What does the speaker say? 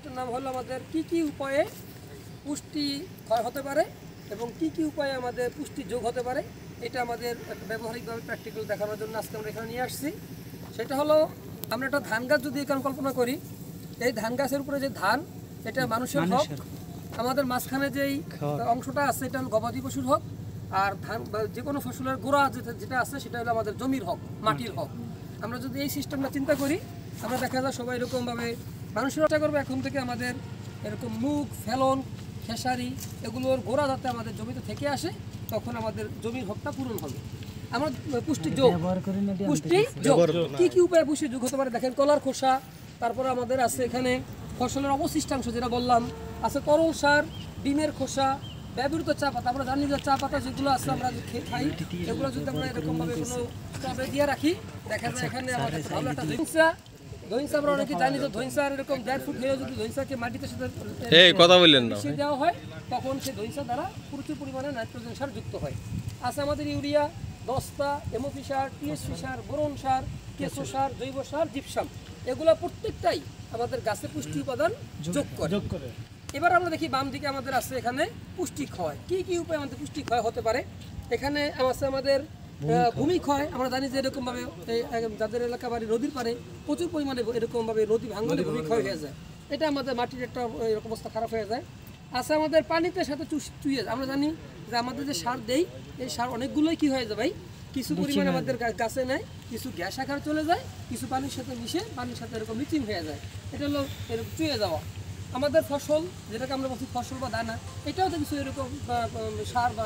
আরেকটা নাম হলো আমাদের কি উপায়ে পুষ্টি ক্ষয় হতে পারে এবং কি উপায়ে আমাদের পুষ্টি যোগ হতে পারে। এটা আমাদের একটা ব্যবহারিকভাবে প্র্যাকটিক্যাল দেখানোর জন্য আজকে আমরা এখানে নিয়ে আসছি। সেটা হলো আমরা একটা ধান গাছ যদি এখানে কল্পনা করি, এই ধান গাছের উপরে যে ধান, এটা মানুষের হক। আমাদের মাঝখানে যেই অংশটা আছে এটা হলো গবাদি পশুর হক। আর ধান বা যে কোনো ফসলের গোড়া যেটা আছে সেটা হলো আমাদের জমির হক, মাটির হক। আমরা যদি এই সিস্টেমটা চিন্তা করি, আমরা দেখা যায় সবাই এরকমভাবে মানুষের চেষ্টা করবে এখন থেকে আমাদের এরকম মুগ, ফেলন, খেসারি এগুলোর গোড়া যাতে আমাদের জমিতে থেকে আসে, তখন আমাদের জমির হকটা পূরণ হবে। আমরা পুষ্টি যোগ কি উপায়ে পুষ্টি যোগ হতে পারে দেখেন, কলার খোসা, তারপরে আমাদের আছে এখানে ফসলের অবশিষ্টাংশ যেটা বললাম, আছে তরল সার, ডিমের খোসা, ব্যবহৃত চা পাতা। আমরা জানি যে চা পাতা যেগুলো আছে আমরা খাই, এগুলো যদি আমরা এরকমভাবে কোনো টবে দিয়ে রাখি, দেখা যায় এখানে আমাদের ভালো একটা ধইনসা আমরা অনেকে জানি যে ধইনসার এরকম 1.5 ফুট হয়ে যদি ধইনসাকে মাটিতে সাথে কথা বললেন না দেওয়া হয়, তখন সেই ধইনসা দ্বারা প্রচুর পরিমাণে নাইট্রোজেন সার যুক্ত হয়। আছে আমাদের ইউরিয়া, দস্তা, এমওপি সার, টিএসপি সার, বোরন সার, কেঁচো সার, জৈব সার, জিপসাম, এগুলো প্রত্যেকটাই আমাদের গাছে পুষ্টি উপাদান যোগ করে। এবার আমরা দেখি বাম দিকে আমাদের আছে এখানে পুষ্টি ক্ষয়। কি উপায়ে আমাদের পুষ্টি ক্ষয় হতে পারে। এখানে আছে আমাদের ভূমি ক্ষয়। আমরা জানি যে এরকমভাবে যাদের এলাকা বাড়ি নদীর পারে প্রচুর পরিমাণে এরকমভাবে নদী ভাঙলে ভূমি ক্ষয় হয়ে যায়, এটা আমাদের মাটির একটা এরকম অবস্থা খারাপ হয়ে যায়। আছে আমাদের পানিতে সাথে চুইয়ে যায়। আমরা জানি যে আমাদের যে সার দেই, এই সার অনেকগুলোই কি হয়ে যায় ভাই, কিছু পরিমাণে আমাদের গাছে নেয়, কিছু গ্যাস আকারে চলে যায়, কিছু পানির সাথে মিশে পানির সাথে এরকম মিচিং হয়ে যায়। এটা হলো এরকম চুইয়ে যাওয়া। আমাদের ফসল যেটাকে আমরা বলছি ফসল বা দানা, এটাও তো কিছু এরকম সার বা